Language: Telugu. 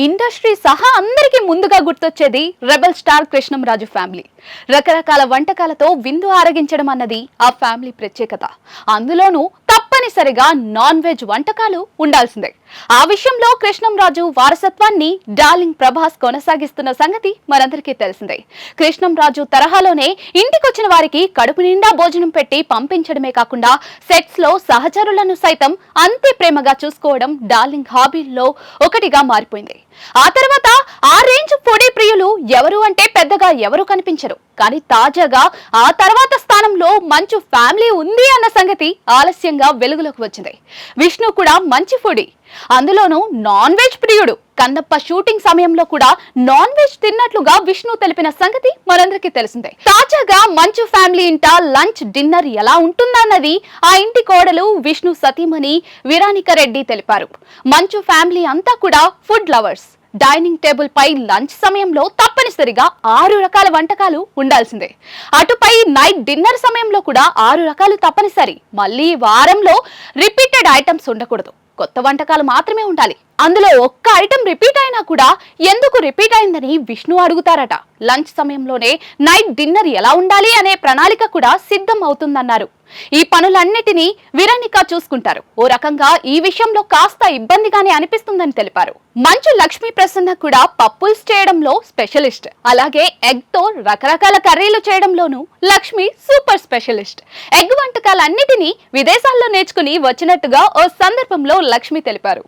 ఇండస్ట్రీ సహా అందరికీ ముందుగా గుర్తొచ్చేది రెబల్ స్టార్ కృష్ణంరాజు ఫ్యామిలీ. రకరకాల వంటకాలతో విందు ఆరగించడం అన్నది ఆ ఫ్యామిలీ ప్రత్యేకత. అందులోనూ తప్పనిసరిగా నాన్ వెజ్ వంటకాలు ఉండాల్సిందే. ఆ విషయంలో కృష్ణంరాజు వారసత్వాన్ని డార్లింగ్ ప్రభాస్ కొనసాగిస్తున్న సంగతి మనందరికీ తెలిసిందే. కృష్ణంరాజు తరహాలోనే ఇంటికొచ్చిన వారికి కడుపు నిండా భోజనం పెట్టి పంపించడమే కాకుండా సెట్స్ లో సహచరులను సైతం అంతే ప్రేమగా చూసుకోవడం డార్లింగ్ హాబీల్లో ఒకటిగా మారిపోయింది. ఆ తర్వాత ఆ రేంజ్ ఫుడీ ప్రియులు ఎవరు అంటే పెద్దగా ఎవరు కనిపించరు. కానీ తాజాగా ఆ తర్వాత స్థానంలో మంచు ఫ్యామిలీ ఉంది అన్న సంగతి ఆలస్యంగా వెలుగులోకి వచ్చింది. విష్ణు కూడా మంచి ఫుడీ, అందులోనూ నాన్ వెజ్ ప్రియుడు. కన్నప్ప షూటింగ్ సమయంలో కూడా నాన్ వెజ్ తిన్నట్లుగా విష్ణు తెలిపిన సంగతి మనందరికీ తెలిసిందే. తాజాగా మంచు ఫ్యామిలీ ఇంట లంచ్ డిన్నర్ ఎలా ఉంటుందన్నది ఆ ఇంటి కోడలు విష్ణు సతీమణి విరానిక రెడ్డి తెలిపారు. మంచు ఫ్యామిలీ అంతా కూడా ఫుడ్ లవర్స్. డైనింగ్ టేబుల్ పై లంచ్ సమయంలో తప్పనిసరిగా 6 రకాల వంటకాలు ఉండాల్సిందే. అటుపై నైట్ డిన్నర్ సమయంలో కూడా 6 రకాలు తప్పనిసరి. మళ్ళీ వారంలో రిపీటెడ్ ఐటమ్స్ ఉండకూడదు, కొత్త వంటకాలు మాత్రమే ఉండాలి. అందులో ఒక్క ఐటమ్ రిపీట్ అయినా కూడా ఎందుకు రిపీట్ అయిందని విష్ణు అడుగుతారట. లంచ్ సమయంలోనే నైట్ డిన్నర్ ఎలా ఉండాలి అనే ప్రణాళిక కూడా సిద్ధం అవుతుందన్నారు. ఈ పనులన్నిటినీ విరానిక చూసుకుంటారు. ఓ రకంగా ఈ విషయంలో కాస్త ఇబ్బందిగానే అనిపిస్తుందని తెలిపారు. మంచు లక్ష్మీ ప్రసన్న కూడా పప్పుల్స్ చేయడంలో స్పెషలిస్ట్. అలాగే ఎగ్ తో రకరకాల కర్రీలు చేయడంలోనూ లక్ష్మి సూపర్ స్పెషలిస్ట్. ఎగ్ వంటకాలన్నిటినీ విదేశాల్లో నేర్చుకుని వచ్చినట్టుగా ఓ సందర్భంలో లక్ష్మి తెలిపారు.